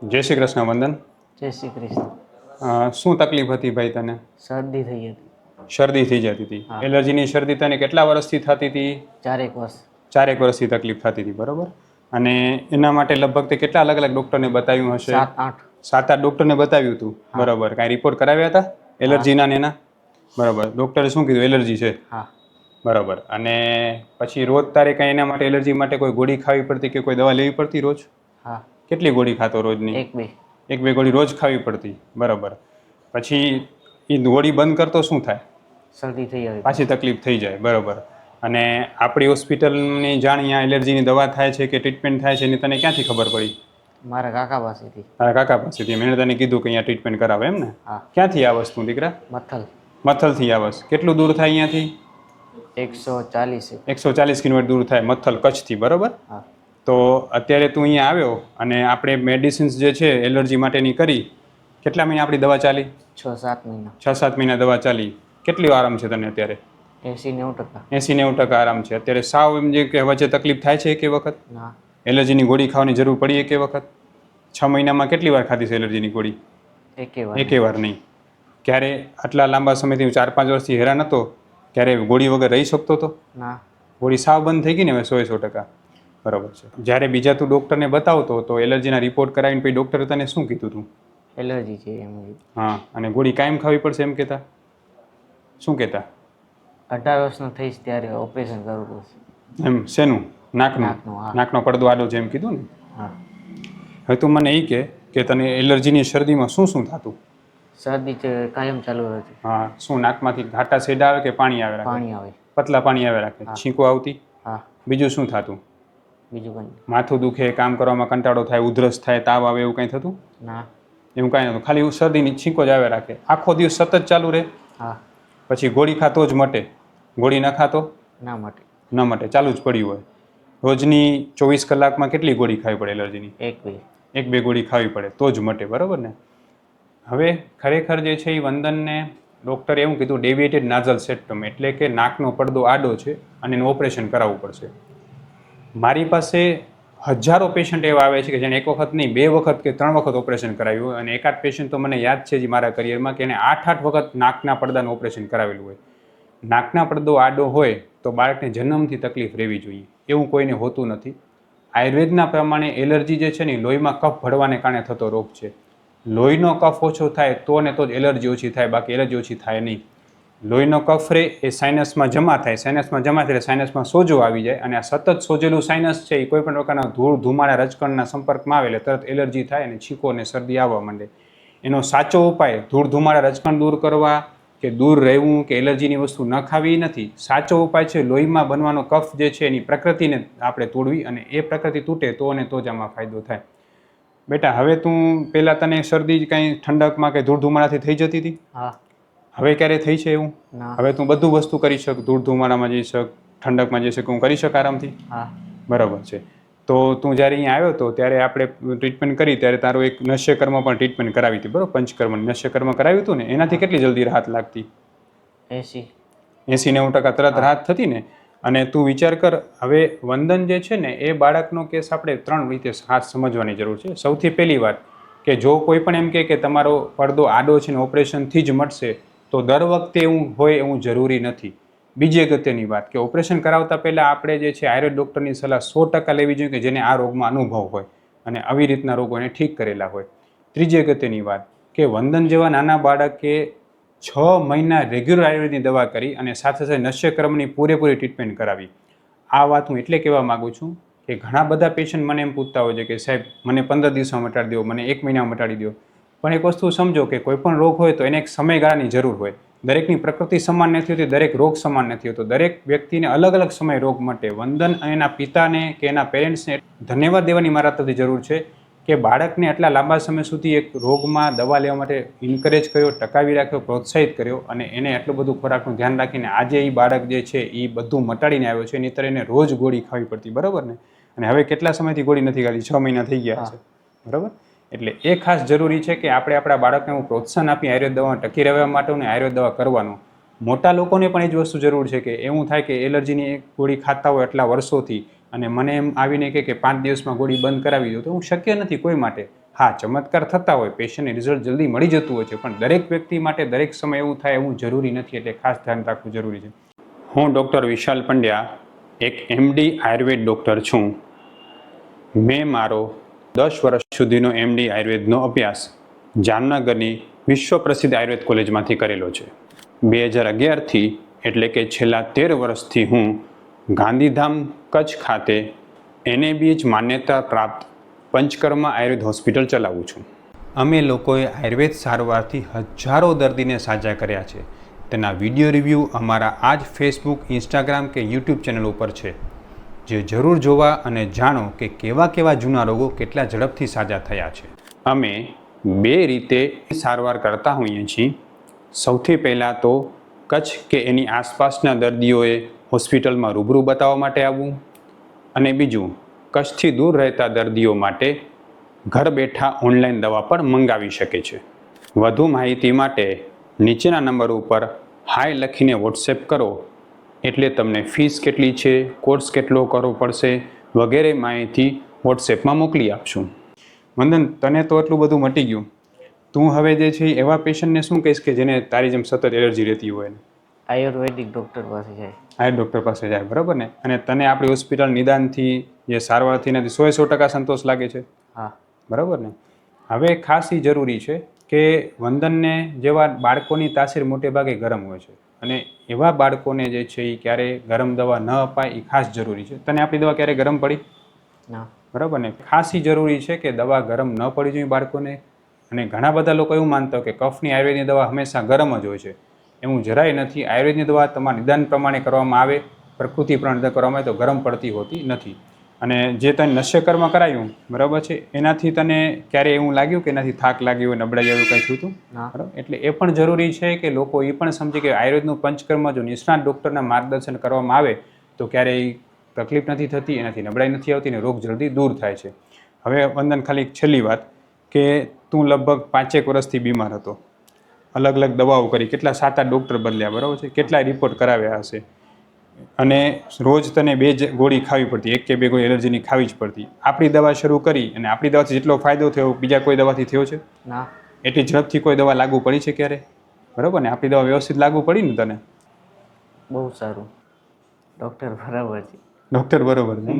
જય શ્રી કૃષ્ણ વંદન. જય શ્રી કૃષ્ણ. શું તકલીફ હતી ભાઈ તને? શરદી થઈ હતી. શરદી થઈ જતી હતી. હા. એલર્જીની શરદી તને કેટલા વર્ષથી થતી હતી? 4 વર્ષ. 4 વર્ષથી તકલીફ થતી હતી, બરોબર. અને એના માટે લગભગ તે કેટલા અલગ અલગ ડૉક્ટરને બતાવ્યું હશે? 7-8. 7-8 ડૉક્ટરને બતાવ્યું હતું, બરોબર. કાંઈ રિપોર્ટ કરાવ્યા હતા એલર્જીના ને એના? બરોબર. ડૉક્ટરે શું કીધું? એલર્જી છે, હા. બરાબર. અને પછી રોજ તારે કાંઈ એના માટે એલર્જી માટે કોઈ ગોળી ખાવી પડતી કે કોઈ દવા લેવી પડતી રોજ? હા. કેટલી ગોળી ખાતો રોજની? 1-2. 1-2 ગોળી રોજ ખાવી પડતી, બરાબર. પછી એ ગોળી બંધ કરતો શું થાય? શરદી થઈ આવી. પાછી તકલીફ થઈ જાય, બરાબર. અને આપણી હોસ્પિટલની જાણ અહીંયા એલર્જીની દવા થાય છે કે ટ્રીટમેન્ટ થાય છે એની તને ક્યાંથી ખબર પડી? મારા કાકા પાસેથી. તારા કાકા પાસેથી. મેં તને કીધું કે અહીંયા ટ્રીટમેન્ટ કરાવે એમ ને? હા. ક્યાંથી આવસ તું દીકરા? મથલ. મથલથી આવસ. કેટલું દૂર થાય અહીંયાથી? 140. 140 કિલોમીટર દૂર થાય મથલ, કચ્છથી, બરાબર. હા. તો અત્યારે તું અહીંયા આવ્યો અને આપણે મેડિસિન્સ જે છે એલર્જી માટેની કરી. કેટલા મહિના આપણી દવા ચાલી? 6-7 મહિના. 6-7 મહિના દવા ચાલી. કેટલી આરામ છે તને અત્યારે? 80-90%. 80-90% આરામ છે અત્યારે. સાવ એમ જે કે વચ્ચે તકલીફ થાય છે એક વખત? ના. એલર્જીની ગોળી ખાવાની જરૂર પડી એક વખત? 6 મહિનામાં કેટલી વાર ખાધી છે એલર્જીની ગોળી? એકે વાર નહીં. ક્યારે આટલા લાંબા સમયથી 4-5 વર્ષથી હેરાન હતો ક્યારે ગોળી વગર રહી શકતો હતો? ના. ગોળી સાવ બંધ થઈ ગઈ ને હવે 100%, બરાબર છે. જ્યારે બીજા તું ડૉક્ટરને બતાવતો તો એલર્જીના રિપોર્ટ કરાવીને પછી ડૉક્ટરે તને શું કીધું હતું? એલર્જી છે એમ. હા. અને ગોળી કાયમ ખાવી પડશે એમ કહેતા? શું કહેતા? 18 વર્ષનો થઈશ ત્યારે ઓપરેશન કરવું પડશે. એમ શેનું? નાકનું? નાકનું, હા. નાકનો પડદો આડો છે એમ કીધું ને? હા. હવે તું મને એ કહે કે તને એલર્જીની શરદીમાં શું શું થતું? શરદી કાયમ ચાલુ હતી. હા. શું નાકમાંથી ઘાટા સેડા આવે કે પાણી આવે રાખે? પાણી આવે. પતલા પાણી આવે રાખે? હા. છીંકો આવતી? હા. બીજું શું થતું? બીજું કંઈ માથું દુખે, કામ કરવામાં કંટાળો થાય, ઉધરસ થાય, તાવ આવે, એવું કંઈ થતું? ના. એવું કાંઈ નહોતું. ખાલી શરદીની છીંકો જ આવે રાખે. આખો દિવસ સતત ચાલુ રહે? હા. પછી ગોળી ખાતો જ મટે? ગોળી ન ખાતો ના માટે. ન મટે, ચાલુ જ પડી હોય. રોજની 24 કલાકમાં કેટલી ગોળી ખાવી પડે એલર્જીની? 1-2. 1-2 ગોળી ખાવી પડે તો જ મટે, બરાબર ને? હવે ખરેખર જે છે એ વંદનને ડૉક્ટરે એવું કીધું ડેવિએટેડ નાઝલ સેપ્ટમ, એટલે કે નાકનો પડદો આડો છે અને એનું ઓપરેશન કરાવવું પડશે. મારી પાસે હજારો પેશન્ટ એવા આવે છે કે જેને એક વખત નહીં 2 વખત કે 3 વખત ઓપરેશન કરાવ્યું હોય. અને એકાદ પેશન્ટ તો મને યાદ છે જ મારા કરિયરમાં કે એને 8-8 વખત નાકના પડદાનું ઓપરેશન કરાવેલું હોય. નાકના પડદો આડો હોય તો બાળકને જન્મથી તકલીફ રહેવી જોઈએ, એવું કોઈને હોતું નથી. આયુર્વેદના પ્રમાણે એલર્જી જે છે ને લોહીમાં કફ ભળવાને કારણે થતો રોગ છે. લોહીનો કફ ઓછો થાય તો ને તો જ એલર્જી ઓછી થાય, બાકી એલર્જી ઓછી થાય નહીં. લોહીનો કફ રે એ સાઇનસમાં જમા થાય, સાઇનસમાં જમા થાય સાઇનસમાં સોજો આવી જાય, અને આ સતત સોજેલું સાઇનસ છે એ કોઈ પણ પ્રકારના ધૂળ ધુમાડા રજકણના સંપર્કમાં આવે એટલે તરત એલર્જી થાય અને છીકો અને શરદી આવવા માંડે. એનો સાચો ઉપાય ધૂળ ધુમાડા રજકણ દૂર કરવા કે દૂર રહેવું કે એલર્જીની વસ્તુ ન ખાવી નથી. સાચો ઉપાય છે લોહીમાં બનવાનો કફ જે છે એની પ્રકૃતિને આપણે તોડવી, અને એ પ્રકૃતિ તૂટે તો અને તો જ આમાં ફાયદો થાય. બેટા હવે તું પહેલાં તને શરદી કાંઈ ઠંડકમાં કે ધૂળ ધુમાડાથી થઈ જતી હતી? હા. હવે ક્યારે થઈ છે એવું? ના. હવે તું બધું વસ્તુ કરી શક, ધૂળ ધુમાડામાં જઈ શક, ઠંડકમાં જઈ શક, હું કરી શક આરામથી? હા. બરાબર છે. તો તું જ્યારે અહીંયા આવ્યો હતો ત્યારે આપણે ટ્રીટમેન્ટ કરી ત્યારે તારો એક નશ્યકર્મ પણ ટ્રીટમેન્ટ કરાવી હતી, બરાબર? પંચકર્મ નશ્યકર્મ કરાવ્યું હતું ને, એનાથી કેટલી જલ્દી રાહત લાગતી? 80. 80-90% તરત રાહત થતી ને? અને તું વિચાર કર, હવે વંદન જે છે ને એ બાળકનો કેસ આપણે 3 રીતે ખાસ સમજવાની જરૂર છે. સૌથી પહેલી વાત કે જો કોઈ પણ એમ કહે કે તમારો પડદો આડો છે ને ઓપરેશનથી જ મટશે, તો દર વખતે એવું હોય એવું જરૂરી નથી. બીજી અગત્યની વાત કે ઓપરેશન કરાવતા પહેલાં આપણે જે છે આયુર્વેદ ડૉક્ટરની સલાહ 100% લેવી જોઈએ કે જેને આ રોગમાં અનુભવ હોય અને આવી રીતના રોગો એને ઠીક કરેલા હોય. ત્રીજી અગત્યની વાત કે વંદન જેવા નાના બાળકે 6 મહિના રેગ્યુલર આયુર્વેદની દવા કરી અને સાથે સાથે નશ્યકર્મની પૂરેપૂરી ટ્રીટમેન્ટ કરાવી. આ વાત હું એટલે કહેવા માગું છું કે ઘણા બધા પેશન્ટ મને એમ પૂછતા હોય છે કે સાહેબ મને 15 દિવસમાં મટાડી દો, મને 1 મહિનામાં મટાડી દો. પણ એક વસ્તુ સમજો કે કોઈ પણ રોગ હોય તો એને એક સમયગાળાની જરૂર હોય. દરેકની પ્રકૃતિ સમાન નથી હોતી, દરેક રોગ સમાન નથી હોતો. દરેક વ્યક્તિને અલગ અલગ સમય રોગ માટે વંદન અને એના પિતાને કે એના પેરેન્ટ્સને ધન્યવાદ દેવાની મારા તરફથી જરૂર છે કે બાળકને આટલા લાંબા સમય સુધી એક રોગમાં દવા લેવા માટે ઇન્કરેજ કર્યો, ટકાવી રાખ્યો, પ્રોત્સાહિત કર્યો, અને એને એટલું બધું ખોરાકનું ધ્યાન રાખીને આજે એ બાળક જે છે એ બધું મટાડીને આવ્યો છે. નહીંતર એને રોજ ગોળી ખાવી પડતી, બરાબર ને? અને હવે કેટલા સમયથી ગોળી નથી ખાધી? 6 મહિના થઈ ગયા છે, બરાબર? એટલે એ ખાસ જરૂરી છે કે આપણે આપણા બાળકને હું પ્રોત્સાહન આપી આયુર્વેદ દવામાં ટકી રહેવા માટે અને આયુર્વેદ દવા કરવાનું. મોટા લોકોને પણ એ જ વસ્તુ જરૂર છે કે એવું થાય કે એલર્જીની એક ગોળી ખાતા હોય એટલા વર્ષોથી અને મને એમ આવીને કે 5 દિવસમાં ગોળી બંધ કરાવી દો, તો હું શક્ય નથી કોઈ માટે. હા, ચમત્કાર થતા હોય, પેશન્ટને રિઝલ્ટ જલ્દી મળી જતું હોય છે, પણ દરેક વ્યક્તિ માટે દરેક સમય એવું થાય એવું જરૂરી નથી, એટલે ખાસ ધ્યાન રાખવું જરૂરી છે. હું ડૉક્ટર વિશાલ પંડ્યા, એક MD આયુર્વેદ ડૉક્ટર છું. મેં મારો 10 વર્ષ સુધીનો MD આયુર્વેદનો અભ્યાસ જામનગરની વિશ્વ પ્રસિદ્ધ આયુર્વેદ કોલેજમાંથી કરેલો છે. 2011થી એટલે કે છેલ્લા 13 વર્ષથી હું ગાંધીધામ કચ્છ ખાતે NABH માન્યતા પ્રાપ્ત પંચકર્મા આયુર્વેદ હોસ્પિટલ ચલાવું છું. અમે લોકોએ આયુર્વેદ સારવારથી હજારો દર્દીને સાજા કર્યા છે. તેના વિડીયો રિવ્યૂ અમારા આ જ ફેસબુક, ઇન્સ્ટાગ્રામ કે યુટ્યુબ ચેનલ ઉપર છે, જે જરૂર જોવા અને જાણો કે કેવા કેવા જૂના રોગો કેટલા ઝડપથી સાજા થયા છે. અમે 2 રીતે સારવાર કરતા હોઈએ છીએ. સૌથી પહેલાં તો કચ્છ કે એની આસપાસના દર્દીઓએ હોસ્પિટલમાં રૂબરૂ બતાવવા માટે આવવું, અને બીજું કચ્છથી દૂર રહેતા દર્દીઓ માટે ઘર બેઠા ઓનલાઈન દવા પણ મંગાવી શકે છે. વધુ માહિતી માટે નીચેના નંબર ઉપર હાય લખીને વોટ્સએપ કરો, એટલે તમને ફીસ કેટલી છે, કોર્સ કેટલો કરવો પડશે વગેરે માહિતી વોટ્સએપમાં મોકલી આપશું. વંદન, તને તો એટલું બધું મટી ગયું, તું હવે જે છે એવા પેશન્ટને શું કહીશ કે જેને તારી જેમ સતત એલર્જી રહેતી હોય ને? આયુર્વેદિક ડૉક્ટર પાસે જાય. આયુર્વેદ ડૉક્ટર પાસે જાય, બરાબર ને? અને તને આપણી હોસ્પિટલ નિદાનથી જે સારવારથી નથી 100% સંતોષ લાગે છે, હા. બરાબર ને? હવે ખાસ એ જરૂરી છે કે વંદનને જેવા બાળકોની તાસીર મોટે ભાગે ગરમ હોય છે, અને એવા બાળકોને જે છે એ ક્યારે ગરમ દવા ન અપાય એ ખાસ જરૂરી છે. તને આપણી દવા ક્યારે ગરમ પડી? ના. બરાબર ને? ખાસ એ જરૂરી છે કે દવા ગરમ ન પડી જોઈએ બાળકોને. અને ઘણા બધા લોકો એવું માનતા હોય કે કફની આયુર્વેદની દવા હંમેશા ગરમ જ હોય છે. એવું જરાય નથી. આયુર્વેદની દવા તમારા નિદાન પ્રમાણે કરવામાં આવે, પ્રકૃતિ પ્રમાણે કરવામાં આવે તો ગરમ પડતી હોતી નથી. અને જે તને નશ્યકર્મ કરાયું, બરાબર છે, એનાથી તને ક્યારે એવું લાગ્યું કે એનાથી થાક લાગ્યો, નબળાઈ આવ્યું, કંઈ થયું હતું? ના. બરાબર. એટલે એ પણ જરૂરી છે કે લોકો એ પણ સમજે કે આયુર્વેદનું પંચકર્મ જો નિષ્ણાત ડૉક્ટરના માર્ગદર્શન કરવામાં આવે તો ક્યારેય તકલીફ નથી થતી, એનાથી નબળાઈ નથી આવતી, અને રોગ જલ્દી દૂર થાય છે. હવે વંદન, ખાલી એક છેલ્લી વાત કે તું લગભગ 5 વર્ષથી બીમાર હતો, અલગ અલગ દવાઓ કરી, કેટલા 7-8 ડૉક્ટર બદલ્યા, બરાબર છે, કેટલાય રિપોર્ટ કરાવ્યા હશે, અને રોજ તને 2 ગોળી ખાવી પડતી, 1 કે 2 ગોળી એલર્જીની ખાવી જ પડતી. આપણી દવા શરૂ કરી અને આપણી દવાથી જેટલો ફાયદો થયો બીજા કોઈ દવાથી થયો છે? ના. એટલી ઝડપથી કોઈ દવા લાગુ પડી છે ક્યારે? બરાબર ને? આપણી દવા વ્યવસ્થિત લાગુ પડી ને તને? બહુ સારું. ડૉક્ટર બરાબર છે. ડૉક્ટર બરાબર છે.